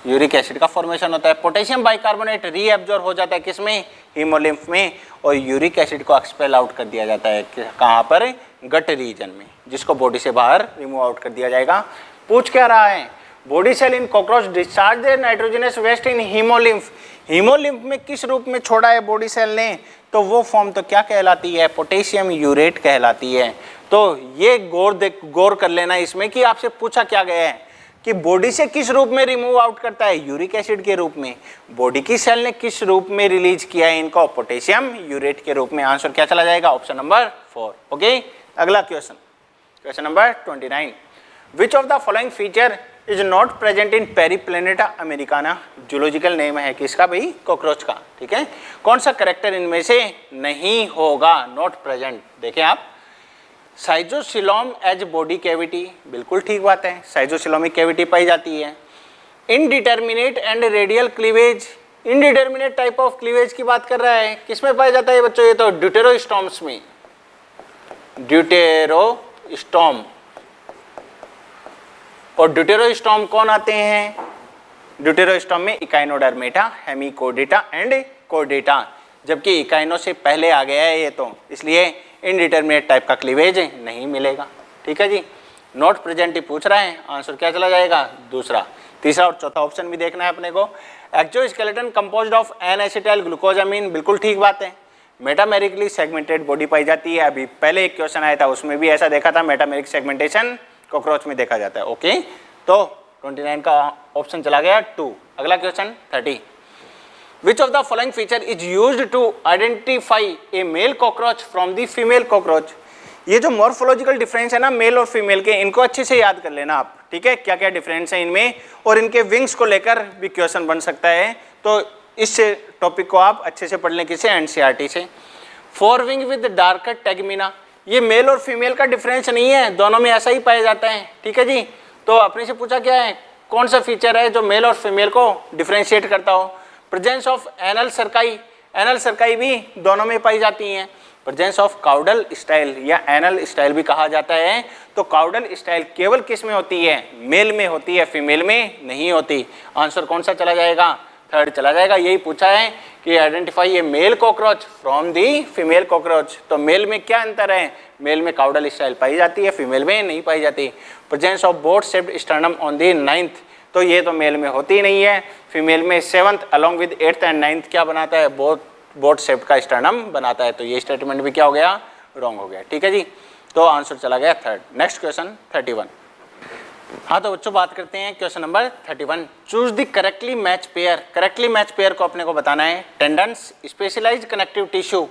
यूरिक एसिड का फॉर्मेशन होता है। पोटेशियम बाइकार्बोनेट रीएब्जॉर्ब हो जाता है किसमें? हीमोलिम्फ में। और यूरिक एसिड को एक्सपेल आउट कर दिया जाता है कहाँ पर? गट रीजन में, जिसको बॉडी से बाहर रिमूव आउट कर दिया जाएगा। पूछ क्या रहा है? Body cell in cockroach discharge their nitrogenous waste in haemolymph. Haemolymph में किस रूप में छोड़ा है बॉडी सेल ने? तो वो फॉर्म तो क्या कहलाती है? पोटेशियम यूरेट कहलाती है। तो ये गौर कर लेना इसमें कि आपसे पूछा क्या गया है कि बॉडी से किस रूप में रिमूव आउट करता है? यूरिक एसिड के रूप में। बॉडी की सेल ने किस रूप में रिलीज किया है इनको? पोटेशियम यूरेट के रूप में। आंसर क्या चला जाएगा? Option number 4, okay. अगला question, question number 29। Which of the following feature is not present in Periplaneta americana? Zoological name है किसका भाई? कॉकरोच का, ठीक है। कौन सा करेक्टर इनमें से नहीं होगा? Not present. देखें आप, साइजोसिलोम एज बॉडी कैविटी, बिल्कुल ठीक बात है, साइजोसिलोमिक कैविटी पाई जाती है। Indeterminate and radial cleavage, indeterminate type of cleavage की बात कर रहा है, किसमें पाया जाता है बच्चों? ये तो ड्यूटेरोस्टोम्स में, ड्यूटेरोस्टोम। और ड्यूटेरोस्टोम कौन आते हैं? ड्यूटेरोस्टोम में इकाइनोडर्मेटा, हेमिकोडेटा एंड कोडेटा, जबकि इकाइनो से पहले आ गया है ये, तो इसलिए इनडिटर्मिनेट टाइप का क्लीवेज नहीं मिलेगा, ठीक है जी। नॉट प्रेजेंट ही पूछ रहा है, आंसर क्या चला जाएगा? दूसरा। तीसरा और चौथा ऑप्शन भी देखना है अपने को। Exoskeleton composed of N acetyl glucosamine, बिल्कुल ठीक बात है। मेटामेरिकली सेगमेंटेड बॉडी पाई जाती है। अभी पहले एक क्वेश्चन आया था उसमें भी ऐसा देखा था, मेटामेरिक सेगमेंटेशन कॉकरोच में देखा जाता है, ओके। तो 29 का ऑप्शन चला गया 2। अगला question 30। Which of the following feature is used to identify a male cockroach from the female cockroach? ये जो मॉर्फोलॉजिकल डिफरेंस है ना मेल और फीमेल के, इनको अच्छे से याद कर लेना आप, ठीक है। क्या क्या डिफरेंस है इनमें, और इनके विंग्स को लेकर भी क्वेश्चन बन सकता है। तो इस टॉपिक को आप अच्छे से पढ़ लें किसे? एनसीईआरटी से। 4 विंग विद डार्कर टेगमिना, ये मेल और फीमेल का डिफरेंस नहीं है, दोनों में ऐसा ही पाया जाता है, ठीक है जी। तो अपने से पूछा क्या है, कौन सा फीचर है जो मेल और फीमेल को डिफरेंशिएट करता हो? प्रेजेंस ऑफ एनल सर्काई, एनल सर्काई भी दोनों में पाई जाती हैं। प्रेजेंस ऑफ काउडल स्टाइल या एनल स्टाइल भी कहा जाता है। तो काउडल स्टाइल केवल किस में होती है? मेल में होती है, फीमेल में नहीं होती। आंसर कौन सा चला जाएगा? 3rd चला जाएगा। यही पूछा है कि identify A male cockroach from the female cockroach. तो मेल में क्या अंतर है? मेल में काउडल स्टाइल पाई जाती है, फीमेल में नहीं पाई जाती। Presence of both shaped sternum on the 9th, तो ये तो मेल में होती नहीं है, फीमेल में 7th along with 8th and 9th क्या बनाता है? बोथ शेप का स्टर्नम बनाता है। तो ये स्टेटमेंट भी क्या हो गया? रॉन्ग हो गया, ठीक है जी। तो आंसर चला गया 3rd। Next question 31। हाँ तो बच्चों बात करते हैं question number 31। Choose the correctly match pair. Correctly match pair को अपने को बताना है। Tendons, specialised connective tissue,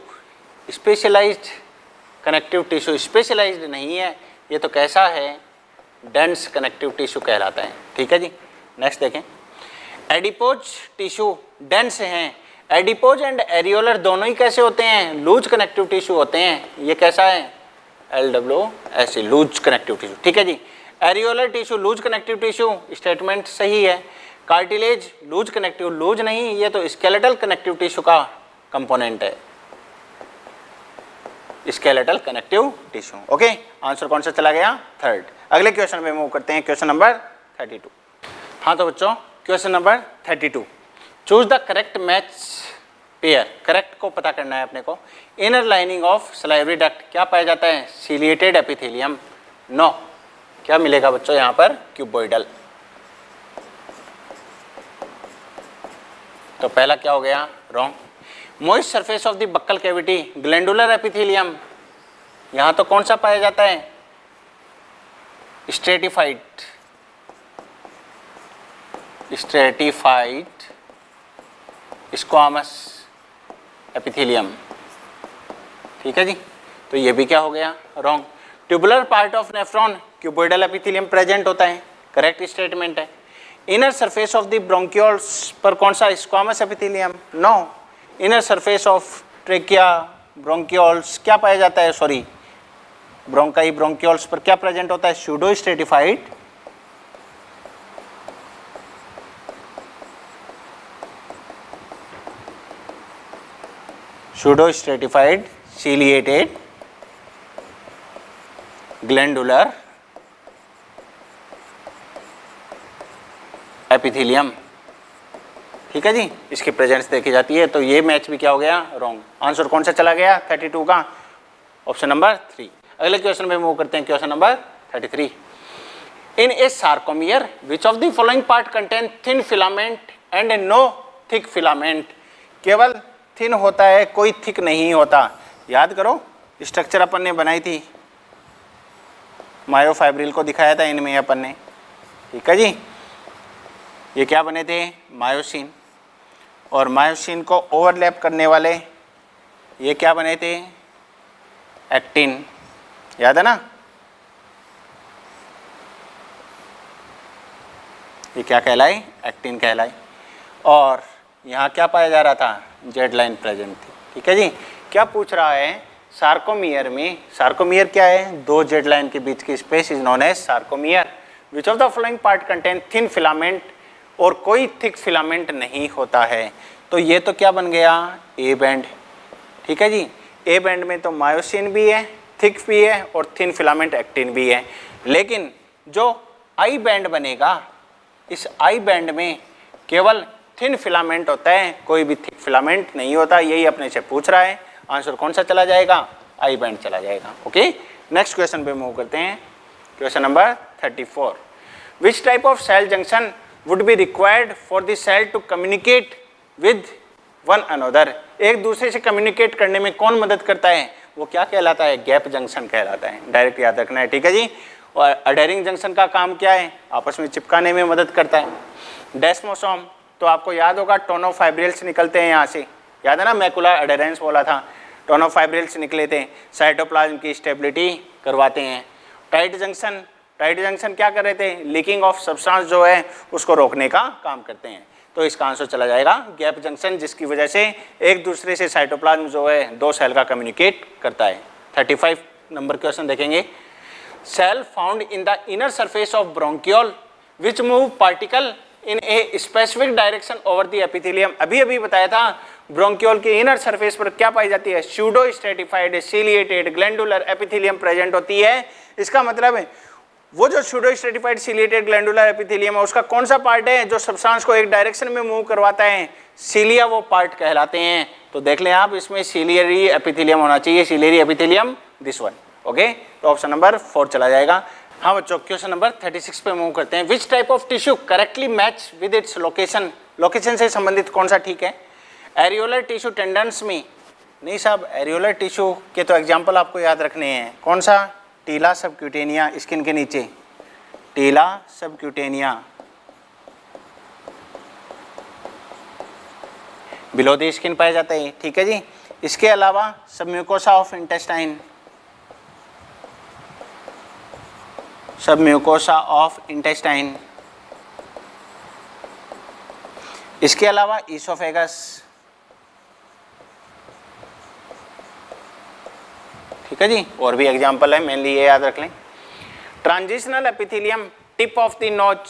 specialised connective tissue, specialised नहीं है ये तो कैसा है, डेंस कनेक्टिव टिश्यू कहलाता है। ठीक है जी। नेक्स्ट देखें, एडिपोज टिश्यू डेंस हैं। एडिपोज एंड एरियोलर दोनों ही कैसे होते हैं, लूज कनेक्टिव टिश्यू होते हैं। ये कैसा है, LWS, लूज कनेक्टिव टिश्यू। ठीक है जी। Areolar tissue loose connective tissue, statement सही है। कार्टिलेज लूज कनेक्टिव, लूज नहीं, ये तो स्केलेटल कनेक्टिव टिश्यू का कंपोनेंट है, skeletal connective tissue. Okay, answer कौन सा चला गया, थर्ड। अगले क्वेश्चन में मूव करते हैं, क्वेश्चन नंबर 32। हाँ तो बच्चों question number 32, choose the correct match pair. Correct को पता करना है अपने को। Inner lining of salivary duct क्या पाया जाता है, सिलिएटेड एपिथेलियम। नो, क्या मिलेगा बच्चों यहाँ पर, क्यूबॉइडल। तो पहला क्या हो गया, wrong. Moist surface of the buccal cavity, glandular epithelium. यहाँ तो कौन सा पाया जाता है, स्ट्रेटिफाइड, स्ट्रेटिफाइड स्क्वामस एपिथेलियम। ठीक है जी। तो ये भी क्या हो गया, wrong. Tubular part of nephron, cuboidal epithelium present होता है, करेक्ट स्टेटमेंट है। Inner surface of the bronchioles पर कौन सा, squamous epithelium. No. Inner surface of trachea, bronchioles क्या पाया जाता है, सॉरी ब्रोंकाई, ब्रोंकियोल्स पर क्या प्रेजेंट होता है, pseudo stratified pseudo-stratified ciliated glandular epithelium। ठीक है जी, इसकी प्रेजेंस देखी जाती है। तो ये मैच भी क्या हो गया, रॉन्ग। आंसर कौन सा चला गया, 32 का, ऑप्शन नंबर 3। अगले क्वेश्चन में मूव करते हैं, question number 33। In A sarcomere which of the following part contain thin filament and no thick filament. केवल थिन होता है, कोई थिक नहीं होता। याद करो स्ट्रक्चर अपन ने बनाई थी, मायोफाइब्रिल को दिखाया था इनमें अपन ने। ठीक है जी। ये क्या बने थे, मायोसिन, और मायोसिन को ओवरलैप करने वाले ये क्या बने थे, एक्टिन। याद है ना, ये क्या कहलाई, एक्टिन कहलाई। और यहाँ क्या पाया जा रहा था, जेड लाइन प्रेजेंट थी। ठीक है जी। क्या पूछ रहा है, सार्कोमियर में, सार्कोमियर क्या है, दो जेड लाइन के बीच की space is known as sarcomere. Which of the following part contain thin filament, और कोई थिक फिलामेंट नहीं होता है। तो ये तो क्या बन गया, ए बैंड। ठीक है जी। ए बैंड में तो मायोसिन भी है, थिक भी है, और थिन फिलामेंट एक्टिन भी है। लेकिन जो आई बैंड बनेगा, इस आई बैंड में केवल थिन फिलामेंट होता है, कोई भी थिक फिलामेंट नहीं होता। यही अपने से पूछ रहा है। आंसर कौन सा चला जाएगा, आई बैंड चला जाएगा। ओके, नेक्स्ट क्वेश्चन पे मूव करते हैं, question number 34। Which type of cell junction would be required for the cell to communicate with one another. एक दूसरे से कम्युनिकेट करने में कौन मदद करता है, वो क्या कहलाता है, गैप जंक्शन कहलाता है। डायरेक्ट याद रखना है। ठीक है जी। और अडेरिंग जंक्शन का काम क्या है, आपस में चिपकाने में मदद करता है। डेस्मोसोम तो आपको याद होगा, टोनोफाइब्रिल्स निकलते हैं यहाँ से, याद है ना, मैकुलर एडेरेंस बोला था, टोनोफाइब्रिल्स निकले थे, साइटोप्लाज्म की स्टेबिलिटी करवाते हैं। टाइट जंक्शन, टाइट जंक्शन क्या कर रहे थे, लीकिंग ऑफ सब्सटेंस जो है उसको रोकने का काम करते हैं। तो इसका आंसर चला जाएगा गैप जंक्शन, जिसकी वजह से एक दूसरे से साइटोप्लाज्म जो है दो सेल का कम्युनिकेट करता है। 35 नंबर क्वेश्चन देखेंगे। Cell found in the inner surface of bronchiole which move particle in a specific direction over the epithelium. अभी अभी बताया था, ब्रोंकियोल के इनर सरफेस पर क्या पाई जाती है, pseudo stratified ciliated glandular epithelium present होती है। इसका मतलब है वो जो pseudo stratified ciliated glandular epithelium है, उसका कौन सा पार्ट है जो सब्सटेंस को एक डायरेक्शन में मूव करवाता है, सिलिया वो पार्ट कहलाते हैं। तो देख लें आप, इसमें सिलियरी एपिथेलियम होना चाहिए, ciliary epithelium, this one. Okay, तो ऑप्शन नंबर 4 चला जाएगा। हाँ बच्चों, क्वेश्चन नंबर 36 पे मूव करते हैं। विच type of tissue correctly match with its location. Location से संबंधित कौन सा ठीक है, एरियोलर टिश्यू टेंडेंस में, नहीं साहब, एरियोलर टिश्यू के तो एग्जाम्पल आपको याद रखने हैं। कौन सा, टीला सबक्यूटेनिया, स्किन के नीचे, टीला सबक्यूटेनिया, बिलो द स्किन पाया जाता है, ठीक है जी। इसके अलावा submucosa of intestine, submucosa of intestine. इसके अलावा ईसोफेगस, ठीक है जी, और भी एग्जाम्पल है, मेनली ये याद रख लें। Transitional epithelium, tip of the notch.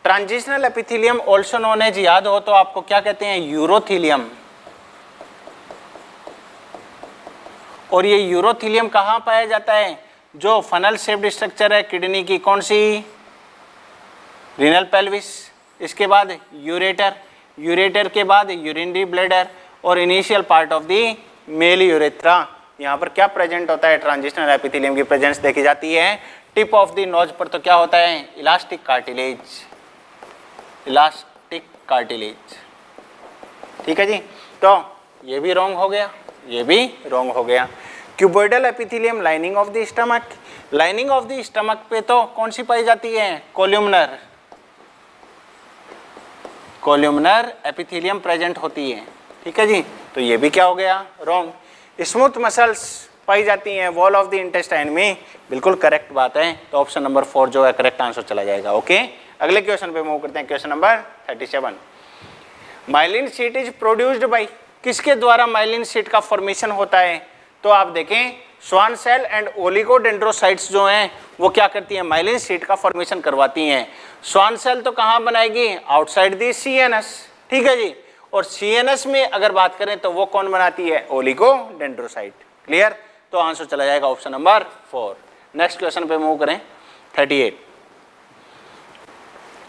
Transitional epithelium also known as, याद हो तो आपको क्या कहते हैं, यूरोथीलियम। और ये यूरोथीलियम कहाँ पाया जाता है, जो फनल शेप्ड स्ट्रक्चर है किडनी की, कौन सी, रीनल पेल्विस। इसके बाद यूरेटर, यूरेटर के बाद यूरिनरी ब्लैडर और initial part of the male urethra. यहाँ पर क्या प्रेजेंट होता है, ट्रांजिशनल एपिथेलियम की प्रेजेंस देखी जाती है। टिप ऑफ द नोज पर तो क्या होता है, इलास्टिक कार्टिलेज, इलास्टिक कार्टिलेज, ठीक है जी। तो ये भी रॉन्ग हो गया, ये भी रॉन्ग हो गया। Cuboidal epithelium, lining of the stomach. Lining of the stomach पे तो कौन सी पाई जाती है, कोल्यूमनर, कोल्यूमनर एपिथेलियम प्रेजेंट होती है, ठीक है जी। तो ये भी क्या हो गया, रॉन्ग। स्मूथ मसल्स पाई जाती हैं वॉल ऑफ द इंटेस्टाइन में, बिल्कुल करेक्ट बात है। तो ऑप्शन नंबर 4 जो है करेक्ट आंसर चला जाएगा। ओके, अगले क्वेश्चन पे मूव करते हैं, question number 37। Myelin sheath is produced by, किसके द्वारा माइलिन शीट का फॉर्मेशन होता है। तो आप देखें, स्वान सेल एंड ओलिगोडेंड्रोसाइट्स जो हैं वो क्या करती हैं, माइलिन शीट का फॉर्मेशन करवाती हैं। स्वान सेल तो कहाँ बनाएगी, आउटसाइड दी सीएनएस, ठीक है जी। और सीएनएस में अगर बात करें तो वो कौन बनाती है, ओलिगोडेंड्रोसाइट। क्लियर, तो आंसर चला जाएगा ऑप्शन नंबर 4। नेक्स्ट क्वेश्चन पे मूव करें, 38।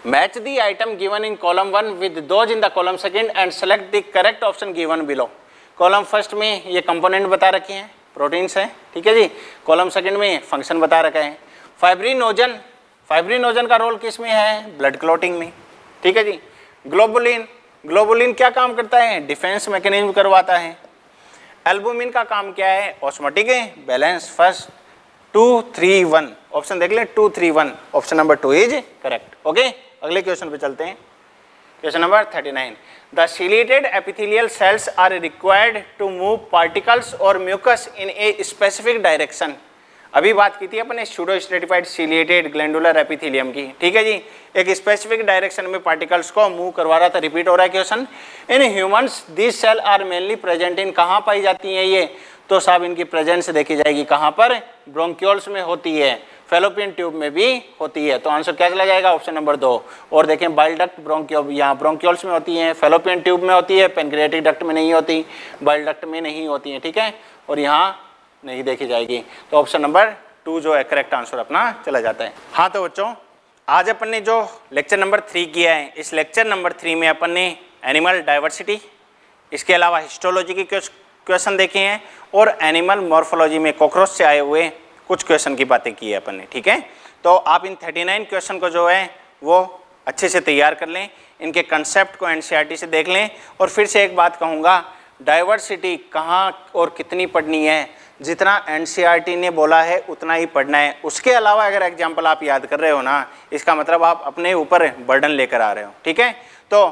Match the item given in column 1 with those in the column second and select the correct option given below. Column first में ये कंपोनेंट बता रखे हैं, प्रोटीन्स हैं, ठीक है जी। कॉलम सेकंड में फंक्शन बता रखा है। फाइब्रिनोजन, फाइब्रिनोजन का रोल किस में है, ब्लड क्लॉटिंग में, ठीक है जी। ग्लोबुलिन, ग्लोबुलिन क्या काम करता है, डिफेंस मैकेनिज्म करवाता है। एल्बुमिन का काम क्या है, ऑस्मोटिक बैलेंस। फर्स्ट 2, 3, 1 ऑप्शन देख लें, 2, 3, 1 option number 2 is correct. Okay, अगले क्वेश्चन पे चलते हैं, question number 39। The ciliated epithelial cells are required to move particles और mucus in a specific direction. अभी बात की थी अपने pseudo stratified ciliated glandular epithelium की, ठीक है जी। एक स्पेसिफिक डायरेक्शन में पार्टिकल्स को मूव करवा रहा था, रिपीट हो रहा है question. In humans this cell are mainly present इन, कहाँ पाई जाती हैं ये, तो साहब इनकी प्रेजेंस देखी जाएगी कहाँ पर, ब्रोंक्यूल्स में होती है, फेलोपियन ट्यूब में भी होती है। तो आंसर क्या चला जाएगा, ऑप्शन नंबर 2। और देखें बाइल डक्ट ब्रोंक्यूल, यहाँ ब्रोंक्यूल्स में होती हैं, फेलोपियन ट्यूब में होती है, पेनक्रियाटिक डक्ट में नहीं होती, बाइल डक्ट में नहीं होती है, ठीक है। और यहाँ नहीं देखी जाएगी। तो ऑप्शन नंबर 2 जो है करेक्ट आंसर अपना चला जाता है। हाँ तो बच्चों, आज अपन ने जो लेक्चर नंबर 3 किया है, इस लेक्चर नंबर 3 में अपन ने एनिमल डाइवर्सिटी, इसके अलावा हिस्टोलॉजी के क्वेश्चन देखे हैं और एनिमल मॉर्फोलॉजी में कॉकरोच से आए हुए कुछ क्वेश्चन की बातें की है अपन ने, ठीक है। तो आप इन 39 क्वेश्चन को जो है वो अच्छे से तैयार कर लें, इनके कंसेप्ट को एनसीईआरटी से देख लें। और फिर से एक बात कहूँगा, डाइवर्सिटी कहाँ और कितनी पढ़नी है, जितना एनसीईआरटी ने बोला है उतना ही पढ़ना है। उसके अलावा अगर एग्जाम्पल आप याद कर रहे हो ना, इसका मतलब आप अपने ऊपर बर्डन लेकर आ रहे हो, ठीक है। तो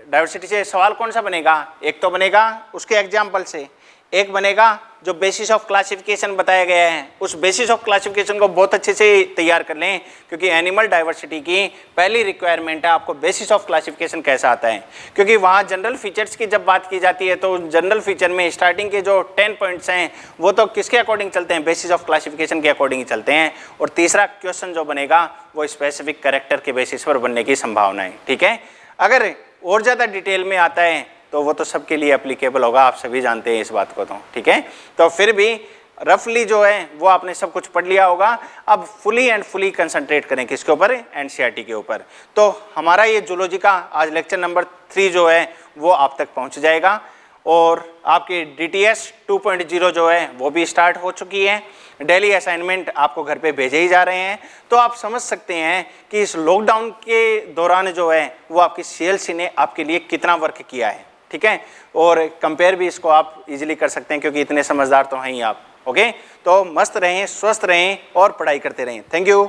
डाइवर्सिटी से सवाल कौन सा बनेगा, एक तो बनेगा उसके एग्जाम्पल से, एक बनेगा जो बेसिस ऑफ क्लासिफिकेशन बताया गया है, उस बेसिस ऑफ क्लासिफिकेशन को बहुत अच्छे से तैयार कर लें, क्योंकि एनिमल डाइवर्सिटी की पहली रिक्वायरमेंट है आपको बेसिस ऑफ क्लासिफिकेशन कैसा आता है। क्योंकि वहाँ जनरल फीचर्स की जब बात की जाती है तो जनरल फीचर में स्टार्टिंग के जो 10 पॉइंट्स हैं वो तो किसके अकॉर्डिंग चलते हैं, बेसिस ऑफ क्लासिफिकेशन के अकॉर्डिंग ही चलते हैं। और तीसरा क्वेश्चन जो बनेगा वो स्पेसिफिक कैरेक्टर के बेसिस पर बनने की संभावना है, ठीक है। अगर और ज़्यादा डिटेल में आता है तो वो तो सबके लिए एप्लीकेबल होगा, आप सभी जानते हैं इस बात को, तो ठीक है। तो फिर भी रफली जो है वो आपने सब कुछ पढ़ लिया होगा। अब फुली एंड फुली कंसंट्रेट करें किसके ऊपर, एनसीईआरटी के ऊपर। तो हमारा ये जूलॉजी का आज लेक्चर नंबर 3 जो है वो आप तक पहुंच जाएगा और आपकी DTS 2.0 जो है वो भी स्टार्ट हो चुकी है। डेली असाइनमेंट आपको घर पे भेजे ही जा रहे हैं। तो आप समझ सकते हैं कि इस लॉकडाउन के दौरान जो है वो आपकी CLC ने आपके लिए कितना वर्क किया है, ठीक है। और कंपेयर भी इसको आप इजीली कर सकते हैं क्योंकि इतने समझदार तो हैं ही आप। ओके, तो मस्त रहें, स्वस्थ रहें और पढ़ाई करते रहें। Thank you.